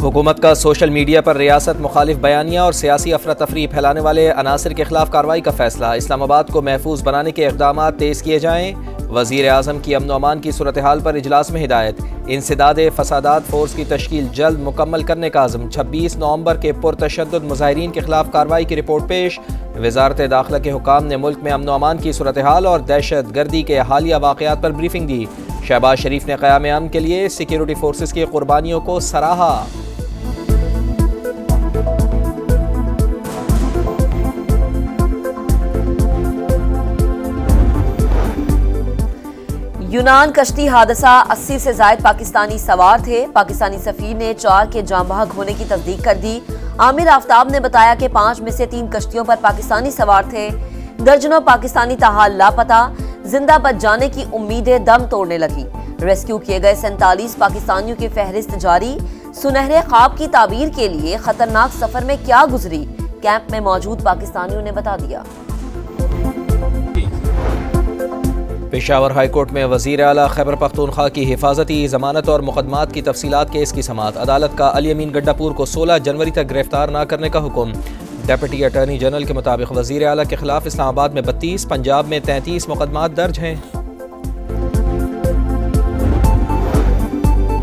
हुकूमत का social media पर रियासत मुखालिफ बयानिया और सियासी अफरा तफरी फैलाने वाले अनासर के खिलाफ कार्रवाई का फैसला। इस्लामाबाद को महफूज बनाने के इक़दाम तेज़ किए जाएँ। वज़ीर आज़म की अमन अमान की सूरत हाल पर इजलास में हिदायत। इंसदाद फसादात फोर्स की तश्कील जल्द मुकम्मल करने का आज़म। 26 नवंबर के पुरतशद्दुद मुज़ाहिरीन के खिलाफ कार्रवाई की रिपोर्ट पेश। वज़ारत दाखिला के हुकाम ने मुल्क में अमन अमान की सूरत हाल और दहशत गर्दी के हालिया वाक़यात पर ब्रीफिंग दी। शहबाज शरीफ ने क़याम अमन के लिए सिक्योरिटी फोर्सेस की कुर्बानियों को सराहा। यूनान कश्ती हादसा 80 से जायद पाकिस्तानी सवार थे। पाकिस्तानी सफीर ने 4 के जाँ बहक होने की तस्दीक कर दी। आमिर आफ्ताब ने बताया कि 5 में से 3 कश्तियों पर पाकिस्तानी सवार थे। दर्जनों पाकिस्तानी ताहाल लापता। जिंदा बच जाने की उम्मीदें दम तोड़ने लगी। रेस्क्यू किए गए 47 पाकिस्तानियों की फहरिस्त जारी। सुनहरे ख्वाब की ताबीर के लिए खतरनाक सफर में क्या गुजरी, कैंप में मौजूद पाकिस्तानियों ने बता दिया। पेशावर हाई कोर्ट में वज़ीर आला खैबर पख्तूनख्वा की हिफाजती जमानत और मुकदमात की तफसीलात केस की समाअत। अदालत का अली अमीन गड्डापुर को 16 जनवरी तक गिरफ्तार न करने का हुक्म। डेप्यूटी अटॉर्नी जनरल के मुताबिक वज़ीर आला के खिलाफ इस्लामाबाद में 32, पंजाब में 33 मुकदमात दर्ज हैं।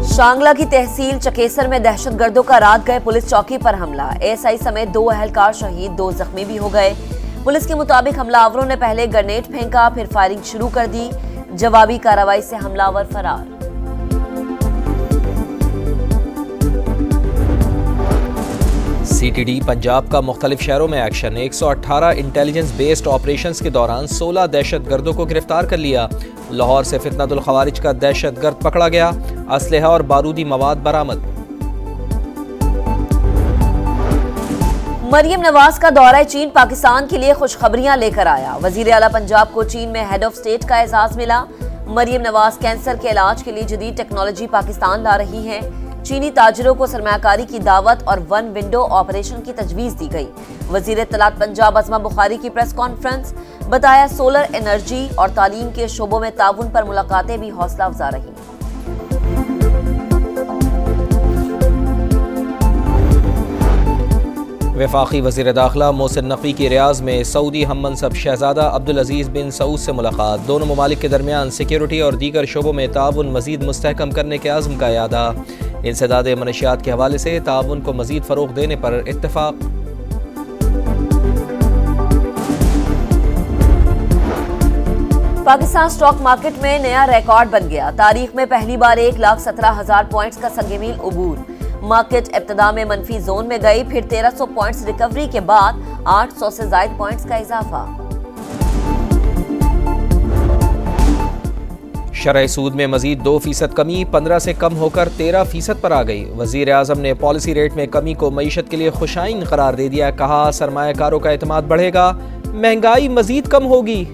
शांगला की तहसील चकेसर में दहशतगर्दों का रात गए पुलिस चौकी पर हमला। एएसआई समेत 2 अहलकार शहीद, 2 जख्मी भी हो गए। पुलिस के मुताबिक हमलावरों ने पहले ग्रेनेड फेंका, फिर फायरिंग शुरू कर दी। जवाबी कार्रवाई से हमलावर फरार। सीटीडी पंजाब का मुख्तलिफ शहरों में एक्शन। 118 इंटेलिजेंस बेस्ड ऑपरेशंस के दौरान 16 दहशतगर्दों को गिरफ्तार कर लिया। लाहौर से फितनतुल खवारिज का दहशतगर्द पकड़ा गया। असलहा और बारूदी मवाद बरामद। मरियम नवाज का दौरा चीन पाकिस्तान के लिए खुशखबरियां लेकर आया। वजीर आला पंजाब को चीन में हेड ऑफ स्टेट का एजाज मिला। मरियम नवाज कैंसर के इलाज के लिए जदीद टेक्नोलॉजी पाकिस्तान ला रही हैं। चीनी ताजिरों को सरमायाकारी की दावत और 1 विंडो ऑपरेशन की तजवीज दी गई। वजीर इत्तलात पंजाब अज़मा बुखारी की प्रेस कॉन्फ्रेंस। बताया सोलर एनर्जी और तालीम के शोबों में ताउन पर मुलाकातें भी हौसला अफजा रही। वफाकी वज़ीर दाखिला मोहसिन नकवी की रियाज में सऊदी हम मनसब शहजादा अब्दुल अजीज़ बिन सऊद से मुलाकात। दोनों ममालिक के दरमियान सिक्योरिटी और दीगर शोबों में ताउन मज़ीद मुस्तहकम करने के आज़म का यादा। इंसदाद मनशियात के हवाले से ताउन को मज़ीद फ़रोग़ देने पर इत्तफ़ाक़। पाकिस्तान स्टॉक मार्केट में नया रिकॉर्ड बन गया। तारीख में पहली बार 1,17,000 पॉइंट्स का संगमील उबूर। मार्केट इब्तिदा में मनफी जोन में गई, फिर 1300 पॉइंट्स रिकवरी के बाद 800 से ज्यादा पॉइंट्स का इजाफा। शरह सूद में मजीद 2% कमी, 15 से कम होकर 13% पर आ गई। वजीर आजम ने पॉलिसी रेट में कमी को मईशत के लिए खुशाइन करार दे दिया। कहा सरमायाकारों का एतमाद बढ़ेगा, महंगाई मजीद कम होगी।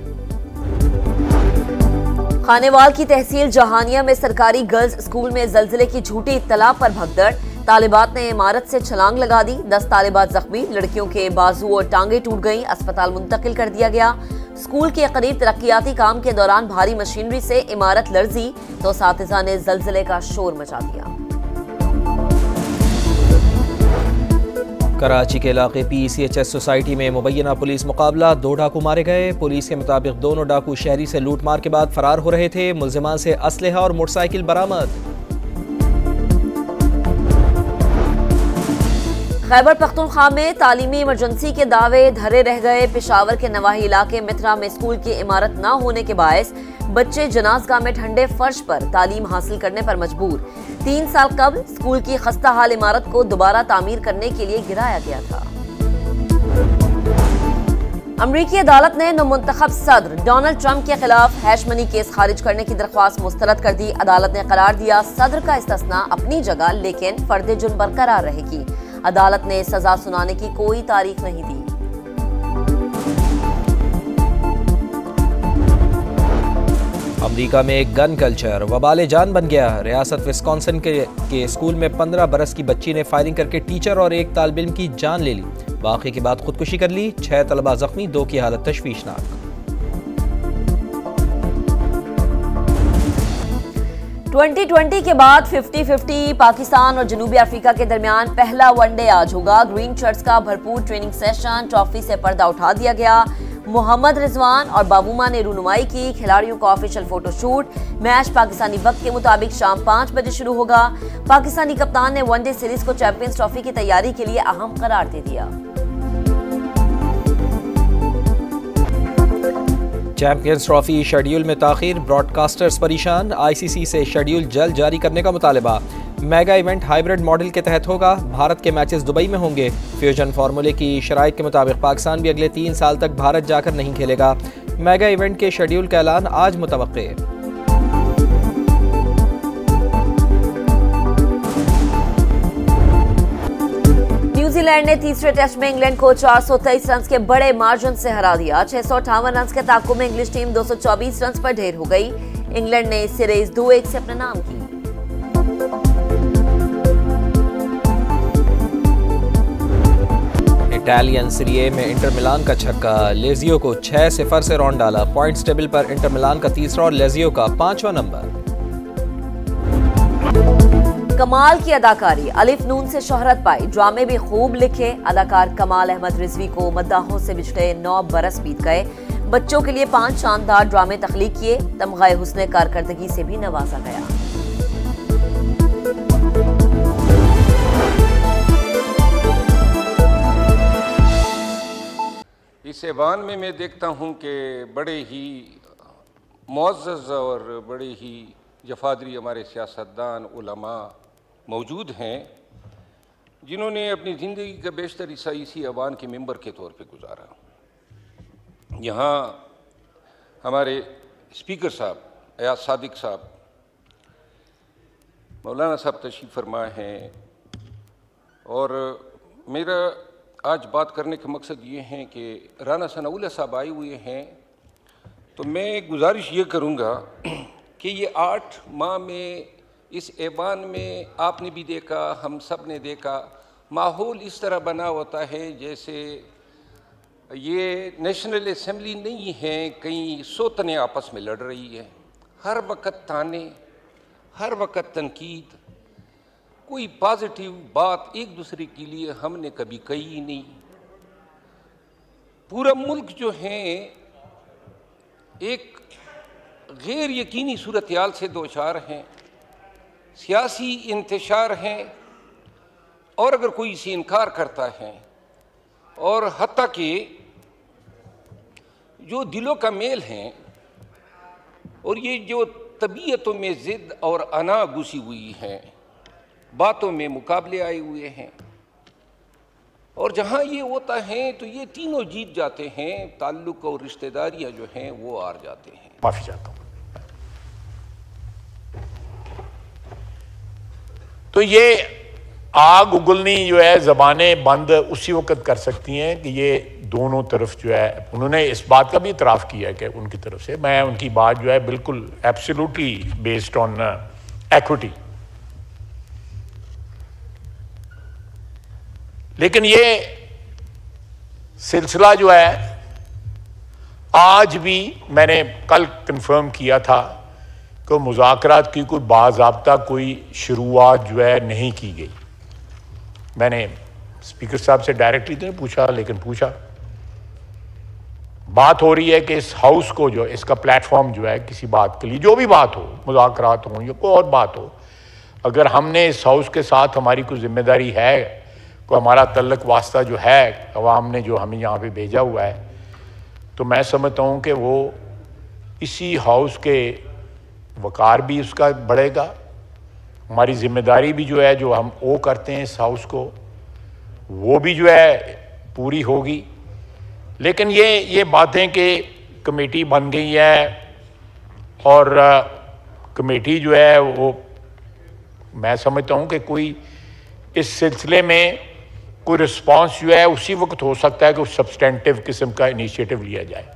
खानेवाल की तहसील जहानिया में सरकारी गर्ल्स स्कूल में जल्जले की झूठी इत्तला पर भगदड़। तालिबात ने इमारत से छलांग लगा दी। 10 तालिबात जख्मी, लड़कियों के बाजू और टांगे टूट गईं। अस्पताल मुंतकिल कर दिया गया। स्कूल के करीब तरक्याती काम के दौरान भारी मशीनरी से इमारत लर्जी तो साथिजा ने जल्जले का शोर मचा दिया। कराची के इलाके PCHS सोसाइटी में मुबैना पुलिस मुकाबला, 2 डाकू मारे गए। पुलिस के मुताबिक दोनों डाकू शहरी से लूट मार के बाद फरार हो रहे थे। मुल्जिमान से असलहा और मोटरसाइकिल बरामद। खैबर पख्तूनख्वा में तालीमी इमरजेंसी के दावे धरे रह गए। पेशावर के नवाही इलाके मित्रा में स्कूल की इमारत न होने के बायस बच्चे जनाजगाह में ठंडे फर्श पर तालीम हासिल करने पर मजबूर। 3 साल कबल स्कूल की खस्ता हाल इमारत को दोबारा तामीर करने के लिए गिराया गया था। अमरीकी अदालत ने नौमुंतखब सदर डोनाल्ड ट्रंप के खिलाफ हैश मनी केस खारिज करने की दरख्वास्त मुस्तरद कर दी। अदालत ने करार दिया सदर का इस्तिस्ना अपनी जगह, लेकिन फर्द जुर्म बरकरार रहेगी। अदालत ने सजा सुनाने की कोई तारीख नहीं दी। अमेरिका में एक गन कल्चर वबाले जान बन गया। रियासत विस्कॉन्सिन के स्कूल में 15 बरस की बच्ची ने फायरिंग करके टीचर और एक तालिब इल्म की जान ले ली। वाक़े के बाद खुदकुशी कर ली। 6 तलबा जख्मी, 2 की हालत तशवीशनाक। 2020 के बाद 50-50 पाकिस्तान और जनूबी अफ्रीका के दरमियान पहला वनडे आज होगा। ग्रीन शर्ट्स का भरपूर ट्रेनिंग सेशन, ट्रॉफी से पर्दा उठा दिया गया। मोहम्मद रिजवान और बाबूमा ने रूनुमाई की। खिलाड़ियों का ऑफिशियल फोटोशूट। मैच पाकिस्तानी वक्त के मुताबिक शाम 5 बजे शुरू होगा। पाकिस्तानी कप्तान ने वनडे सीरीज को चैंपियंस ट्रॉफी की तैयारी के लिए अहम करार दे दिया। चैंपियंस ट्रॉफी शेड्यूल में ताखीर, ब्रॉडकास्टर्स परेशान। आईसीसी से शेड्यूल जल्द जारी करने का मुतालबा। मेगा इवेंट हाइब्रिड मॉडल के तहत होगा। भारत के मैचेस दुबई में होंगे। फ्यूजन फार्मूले की शराइत के मुताबिक पाकिस्तान भी अगले 3 साल तक भारत जाकर नहीं खेलेगा। मेगा इवेंट के शेड्यूल का ऐलान आज मुतवक्के है। न्यूजीलैंड ने तीसरे टेस्ट में इंग्लैंड को 423 रन के बड़े मार्जिन से हरा दिया। 658 रन के ताक़ुब में इंग्लिश टीम 224 रन पर ढेर हो गई। इंग्लैंड ने सीरीज 2-1 से अपने नाम की। इटालियन सीरी ए में इंटर मिलान का छक्का, लेजियो को 6-0 से रौंद डाला। पॉइंट्स टेबल पर इंटर मिलान का तीसरा और लेजियो का 5वां नंबर। कमाल की अदाकारी, अलिफ नून से शोहरत पाई। ड्रामे भी खूब लिखे। अदाकार कमाल अहमद रिजवी को मद्दाहों से बिछड़े 9 बरस बीत गए। बच्चों के लिए 5 शानदार ड्रामे तख्लीक किए। तमगाए हुस्ने कारकर्दगी से भी नवाजा गया। इस ऐवान में मैं देखता हूँ कि बड़े ही मुअज़्ज़ज़ और बड़े ही जफादरी हमारे सियासतदान उलमा मौजूद हैं, जिन्होंने अपनी ज़िंदगी का बेशतर हिस्सा इसी ऐवान के मेंबर के तौर पे गुजारा। यहाँ हमारे स्पीकर साहब अयाज सादिक साहब, मौलाना साहब तशरीफ़ फरमा हैं, और मेरा आज बात करने का मकसद ये है कि राना सनाउल्लाह साहब आए हुए हैं, तो मैं गुजारिश ये करूँगा कि ये 8 माह में इस ऐवान में आपने भी देखा, हम सब ने देखा, माहौल इस तरह बना होता है जैसे ये नेशनल असम्बली नहीं है, कई सोतने आपस में लड़ रही है। हर वक्त ताने, हर वक्त तनकीद, कोई पॉजिटिव बात एक दूसरे के लिए हमने कभी कही ही नहीं। पूरा मुल्क जो है एक गैर यकीनी सूरत हाल से दोचार हैं, सियासी इंतशार हैं, और अगर कोई इसे इनकार करता है, और हत्ता कि जो दिलों का मेल है और ये जो तबीयतों में ज़िद और अना घुसी हुई है, बातों में मुकाबले आए हुए हैं, और जहाँ ये होता है तो ये तीनों जीत जाते हैं। ताल्लुक़ और रिश्तेदारियाँ जो हैं वो हार जाते हैं। माफ़ी चाहता हूँ। तो ये आग उगलनी जो है ज़बानें बंद उसी वक्त कर सकती हैं कि ये दोनों तरफ जो है, उन्होंने इस बात का भी इतराफ़ किया है कि उनकी तरफ से, मैं उनकी बात जो है बिल्कुल एब्सोल्युटली बेस्ड ऑन एक्विटी। लेकिन ये सिलसिला जो है आज भी मैंने कल कंफर्म किया था कि मुज़ाकरात की कोई बाज़ाब्ता कोई शुरुआत जो है नहीं की गई। मैंने स्पीकर साहब से डायरेक्टली तो नहीं पूछा, लेकिन पूछा। बात हो रही है कि इस हाउस को जो इसका प्लेटफॉर्म जो है किसी बात के लिए, जो भी बात हो, मुज़ाकरात हो या कोई और बात हो, अगर हमने इस हाउस के साथ हमारी कोई जिम्मेदारी है, कोई हमारा तल्लक वास्ता जो है अवाम ने जो हमें यहाँ पे भेजा हुआ है, तो मैं समझता हूँ कि वो इसी हाउस के वक़ार भी उसका बढ़ेगा, हमारी ज़िम्मेदारी भी जो है जो हम वो करते हैं इस हाउस को, वो भी जो है पूरी होगी। लेकिन ये बातें कि कमेटी बन गई है और कमेटी जो है वो, मैं समझता हूँ कि कोई इस सिलसिले में कोई रिस्पांस जो है उसी वक्त हो सकता है कि उस सब्सटेंटिव किस्म का इनिशिएटिव लिया जाए।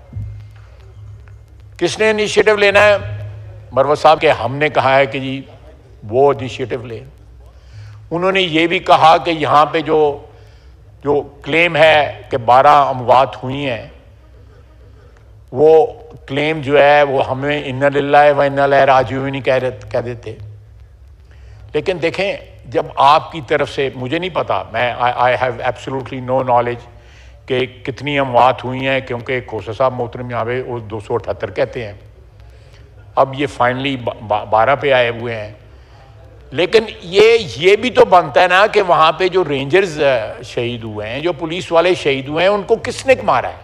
किसने इनिशिएटिव लेना है? मरवत साहब के हमने कहा है कि जी वो इनिशिएटिव लें। उन्होंने ये भी कहा कि यहाँ पे जो क्लेम है कि 12 अमवात हुई हैं, वो क्लेम जो है वो हमें इन्ना लिल्लाहि व इन्ना इलैहि राजिऊन नहीं कह देते। लेकिन देखें जब आपकी तरफ से, मुझे नहीं पता, मैं I have absolutely no knowledge कि कितनी अमवात हुई हैं, क्योंकि खोसा साहब मोहतरम यहाँ पे वो 278 कहते हैं, अब ये फाइनली 12 पे आए हुए हैं। लेकिन ये भी तो बनता है ना कि वहाँ पे जो रेंजर्स शहीद हुए हैं, जो पुलिस वाले शहीद हुए हैं, उनको किसने मारा है?